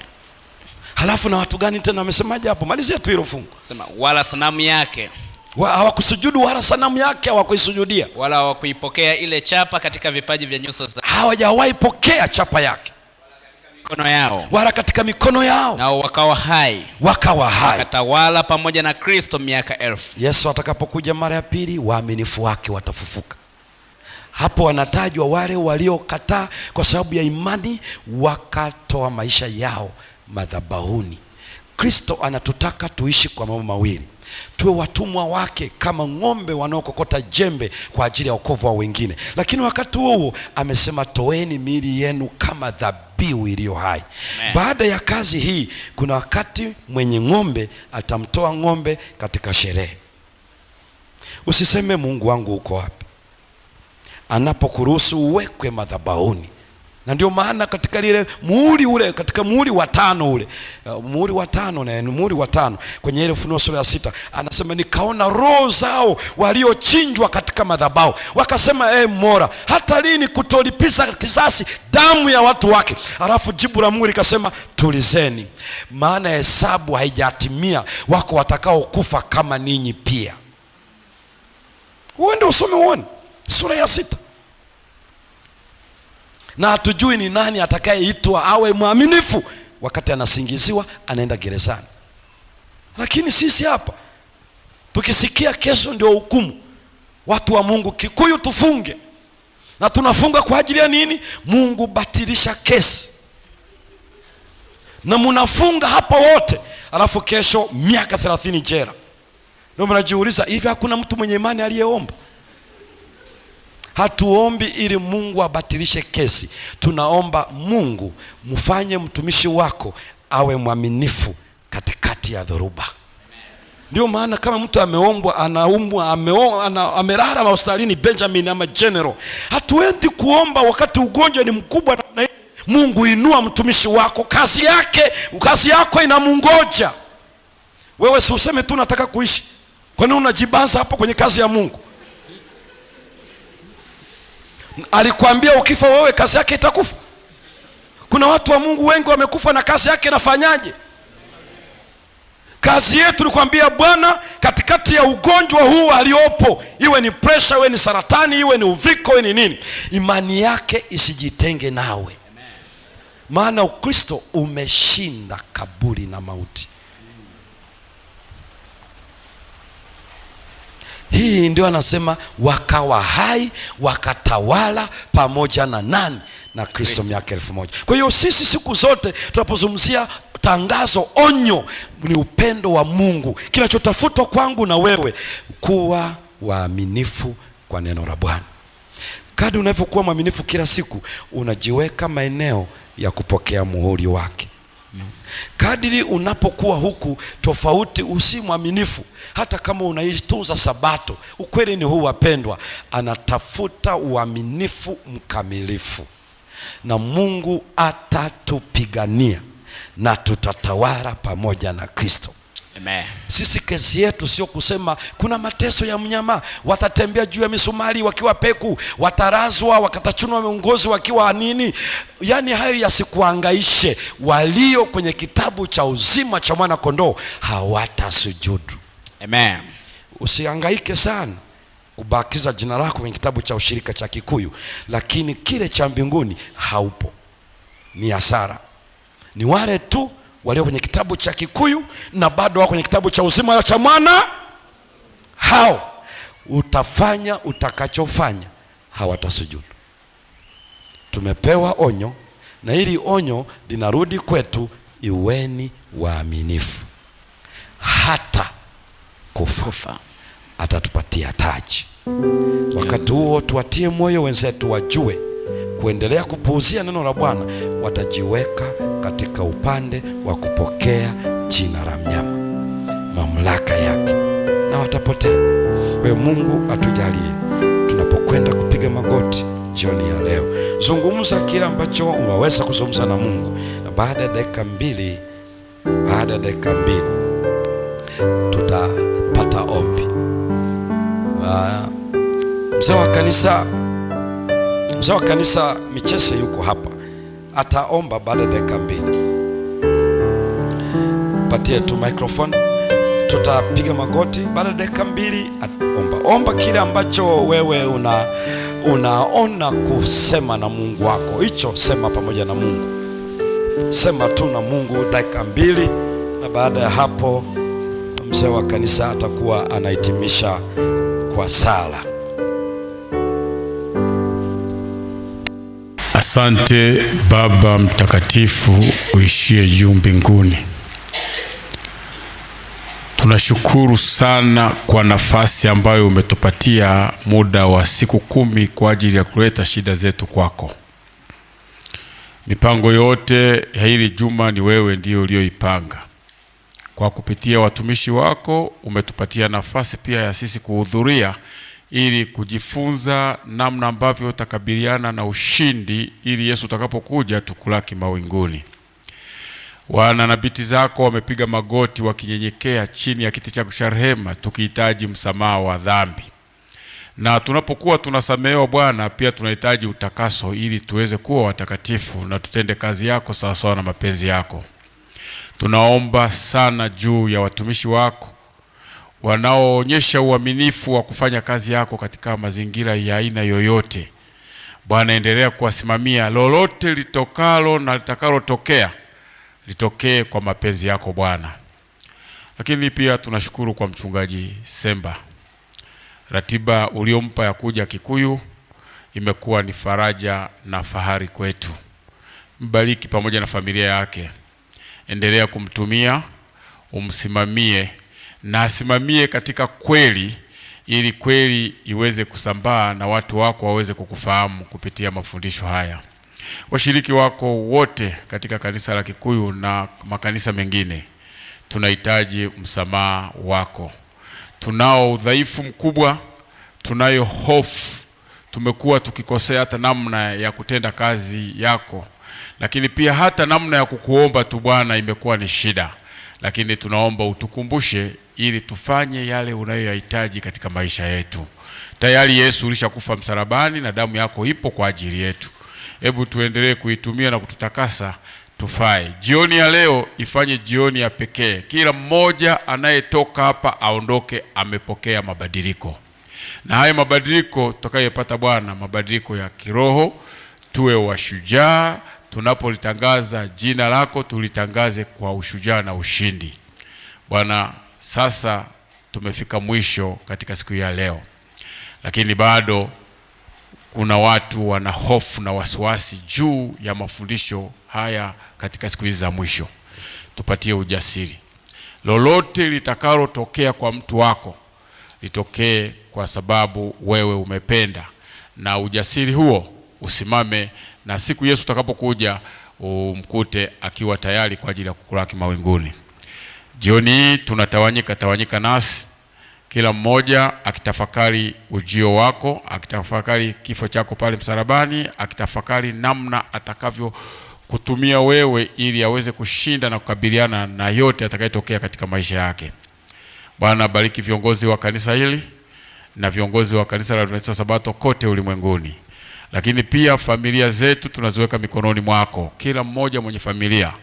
Halafu na watu gani tena wamesemaje hapo? Malizia tu hilo fungu. Sema wala sanamu yake. Hawakusujudu wala sanamu yake hawakuisujudia. Wala hawakuipokea ile chapa katika vipaji vya nyuso zao. Hawajawahi pokea chapa yake mikono yao, wala katika mikono yao. Nao wakawa hai. Wakatawala pamoja na Kristo miaka 1000. Yesu atakapokuja mara ya pili, waaminifu wake watafufuka. Hapo wanatajwa wale waliokataa kwa sababu ya imani, wakatoa maisha yao madhabahuni. Kristo anatutaka tuishi kwa mambo mawili. Tuwe watumwa wake kama ng'ombe wanaokokota jembe kwa ajili ya wokovu wa wengine. Lakini wakati huo amesema toeni miili yenu kama dhabihu iliyo hai. Baada ya kazi hii, kuna wakati mwenye ng'ombe atamtoa ng'ombe katika sherehe. Usiseme Mungu wangu uko wapi, anapokuruhusu uwekwe madhabahuni. Na ndio maana katika lile muhuri ule, katika muhuri wa 5 ule, muhuri wa 5 na muhuri wa 5 kwenye ile Ufunuo sura ya 6 anasema nikaona roho zao waliochinjwa katika madhabahu, wakasema Mola, hata lini kutolipiza kisasi damu ya watu wake? Alafu jibu la Mungu likasema tulizeni, maana hesabu haijatimia, wako watakao kufa kama ninyi pia. Uende usome uone sura ya 6. Na hatujui ni nani atakayeitwa awe mwaminifu wakati anasingiziwa anaenda gerezani. Lakini sisi hapa tukisikia kesho ndio hukumu, watu wa Mungu Kikuyu tufunge. Na tunafunga kwa ajili ya nini? Mungu batilisha kesi. Na mnafunga hapa wote, alafu kesho miaka 30 jela. Ndio mnajiuliza hivi hakuna mtu mwenye imani aliyeomba? Hatuombi ili Mungu abatilishe kesi. Tunaomba Mungu mfanye mtumishi wako awe mwaminifu katikati ya dhoruba. Ndio maana kama mtu ameombwa, anaumwa, amelala hospitalini Benjamin ama General, hatuendi kuomba wakati ugonjwa ni mkubwa na Mungu inua mtumishi wako, kazi yako inamungoja. Wewe si useme tu nataka kuishi. Kwa nini unajibanza hapo kwenye kazi ya Mungu? Alikwambia ukifa wewe kazi yake itakufa. Kuna watu wa Mungu wengi wamekufa na kazi yake inafanyaje? Kazi yetu ni kuambia Bwana, katikati ya ugonjwa huu aliopo, iwe ni pressure, iwe ni saratani, iwe ni uviko, iwe ni nini, imani yake isijitenge nawe. Maana Ukristo umeshinda kaburi na mauti. Hii ndio anasema wakawa hai, wakatawala pamoja na nani? Na Kristo miaka 1000. Kwa hiyo sisi siku zote tunapozungumzia tangazo, onyo, ni upendo wa Mungu. Kinachotafutwa kwangu na wewe kuwa waaminifu kwa neno la Bwana. Kadri unavyokuwa mwaminifu kila siku, unajiweka maeneo ya kupokea muhuri wake. Kadiri unapokuwa huku tofauti, usi mwaminifu hata kama unaitunza Sabato. Ukweli ni huu wapendwa, anatafuta uaminifu mkamilifu, na Mungu atatupigania na tutatawala pamoja na Kristo. Amen. Sisi kesi yetu sio kusema kuna mateso ya mnyama, watatembea juu ya misumari wakiwa peku, watarazwa, wakatachunwa ngozi wakiwa nini. Yaani hayo yasikuangaishe. Walio kwenye kitabu cha uzima cha mwana kondoo hawatasujudu. Amen. Usihangaike sana kubakiza jina lako kwenye kitabu cha ushirika cha Kikuyu, lakini kile cha mbinguni haupo. Ni hasara. Ni wale tu walio kwenye kitabu cha Kikuyu na bado wako kwenye kitabu cha uzima cha mwana, hao utafanya utakachofanya hawatasujudu. Tumepewa onyo, na hili onyo linarudi kwetu: iweni waaminifu hata kufa, atatupatia taji. Wakati huo tuwatie moyo wenzetu, wajue kuendelea kupuuzia neno la Bwana watajiweka katika upande wa kupokea jina la mnyama, mamlaka yake, na watapotea. Kwa hiyo Mungu atujalie tunapokwenda kupiga magoti jioni ya leo, zungumza kile ambacho unaweza kuzungumza na Mungu, na baada ya dakika mbili tutapata ombi. Mzee wa kanisa Michese yuko hapa, ataomba baada ya dakika mbili. Patie tu microphone, tutapiga magoti. Baada ya dakika mbili omba kile ambacho wewe unaona kusema na Mungu wako. Hicho sema pamoja na Mungu, sema tu na Mungu dakika mbili, na baada ya hapo mzee wa kanisa atakuwa anahitimisha kwa sala. Asante Baba mtakatifu uishie juu mbinguni, tunashukuru sana kwa nafasi ambayo umetupatia muda wa siku 10 kwa ajili ya kuleta shida zetu kwako. Mipango yote ya hili juma ni wewe ndio ulioipanga. Kwa kupitia watumishi wako umetupatia nafasi pia ya sisi kuhudhuria ili kujifunza namna ambavyo utakabiliana na ushindi, ili Yesu utakapokuja tukulaki mawinguni. Wana na binti zako wamepiga magoti wakinyenyekea chini ya kiti chako cha rehema, tukihitaji msamaha wa dhambi. Na tunapokuwa tunasamehewa Bwana, pia tunahitaji utakaso ili tuweze kuwa watakatifu na tutende kazi yako sawa sawa na mapenzi yako. Tunaomba sana juu ya watumishi wako wanaoonyesha uaminifu wa kufanya kazi yako katika mazingira ya aina yoyote. Bwana, endelea kuwasimamia, lolote litokalo na litakalotokea litokee kwa mapenzi yako Bwana. Lakini pia tunashukuru kwa mchungaji Semba. Ratiba uliompa ya kuja Kikuyu imekuwa ni faraja na fahari kwetu. Mbariki pamoja na familia yake. Endelea kumtumia, umsimamie na asimamie katika kweli, ili kweli iweze kusambaa na watu wako waweze kukufahamu kupitia mafundisho haya. Washiriki wako wote katika kanisa la Kikuyu na makanisa mengine, tunahitaji msamaha wako. Tunao udhaifu mkubwa, tunayo hofu, tumekuwa tukikosea hata namna ya kutenda kazi yako, lakini pia hata namna ya kukuomba tu Bwana imekuwa ni shida. Lakini tunaomba utukumbushe ili tufanye yale unayoyahitaji katika maisha yetu. Tayari Yesu ulishakufa msalabani na damu yako ipo kwa ajili yetu. Hebu tuendelee kuitumia na kututakasa tufae. Jioni ya leo ifanye jioni ya pekee. Kila mmoja anayetoka hapa aondoke amepokea mabadiliko. Na hayo mabadiliko tutakayopata Bwana, mabadiliko ya kiroho, tuwe washujaa. Tunapolitangaza jina lako tulitangaze kwa ushujaa na ushindi. Bwana, sasa tumefika mwisho katika siku ya leo, lakini bado kuna watu wana hofu na wasiwasi juu ya mafundisho haya katika siku hizi za mwisho. Tupatie ujasiri. Lolote litakalotokea kwa mtu wako litokee kwa sababu wewe umependa, na ujasiri huo usimame, na siku Yesu utakapokuja umkute akiwa tayari kwa ajili ya kukulaki mawinguni. Jioni hii tunatawanyika nasi, kila mmoja akitafakari ujio wako, akitafakari kifo chako pale msalabani, akitafakari namna atakavyo kutumia wewe ili aweze kushinda na kukabiliana na yote atakayotokea katika maisha yake. Bwana, bariki viongozi wa kanisa hili na viongozi wa kanisa la Adventista Sabato kote ulimwenguni. Lakini pia familia zetu tunaziweka mikononi mwako. Kila mmoja mwenye familia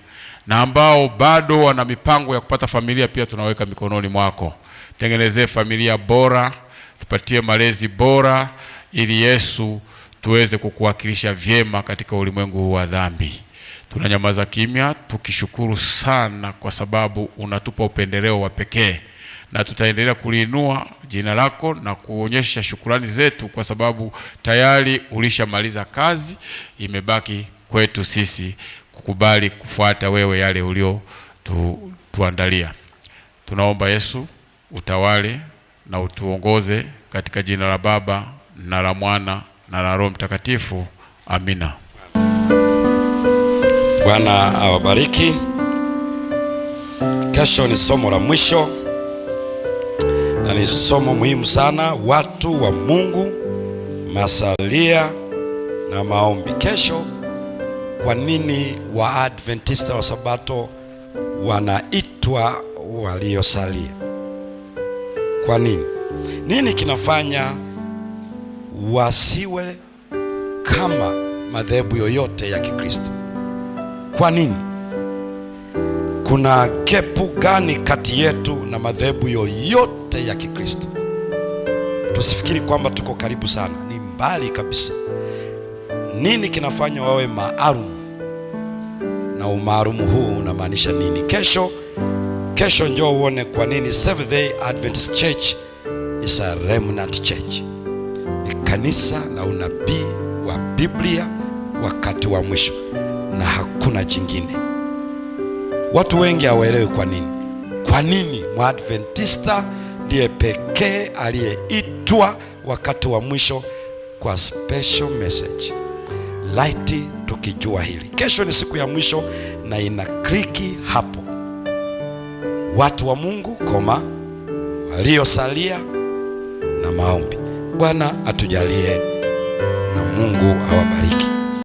na ambao bado wana mipango ya kupata familia pia tunaweka mikononi mwako. Tengenezee familia bora, tupatie malezi bora ili Yesu tuweze kukuwakilisha vyema katika ulimwengu huu wa dhambi. Tunanyamaza kimya tukishukuru sana kwa sababu unatupa upendeleo wa pekee, na tutaendelea kuliinua jina lako na kuonyesha shukrani zetu kwa sababu tayari ulishamaliza kazi. Imebaki kwetu sisi kukubali kufuata wewe yale ulio tuandalia. Tunaomba Yesu utawale na utuongoze katika jina la Baba na la Mwana na la Roho Mtakatifu. Amina. Bwana awabariki. Kesho ni somo la mwisho na ni somo muhimu sana, watu wa Mungu, masalia na maombi. Kesho, kwa nini Waadventista wa Sabato wanaitwa waliosalia? Kwa nini? Nini kinafanya wasiwe kama madhehebu yoyote ya Kikristo? Kwa nini? Kuna gepu gani kati yetu na madhehebu yoyote ya Kikristo? Tusifikiri kwamba tuko karibu sana, ni mbali kabisa. Nini kinafanya wawe maalum? Na umaalumu huu unamaanisha nini? Kesho njoo uone kwa nini Seventh Day Adventist Church is a remnant church. Ni kanisa la unabii wa Biblia wakati wa mwisho na hakuna jingine. Watu wengi hawaelewi kwa nini. Kwa nini Mwadventista ndiye pekee aliyeitwa wakati wa mwisho kwa special message. Laiti tukijua hili. Kesho ni siku ya mwisho na ina kliki hapo. Watu wa Mungu, waliosalia na maombi. Bwana atujalie na Mungu awabariki.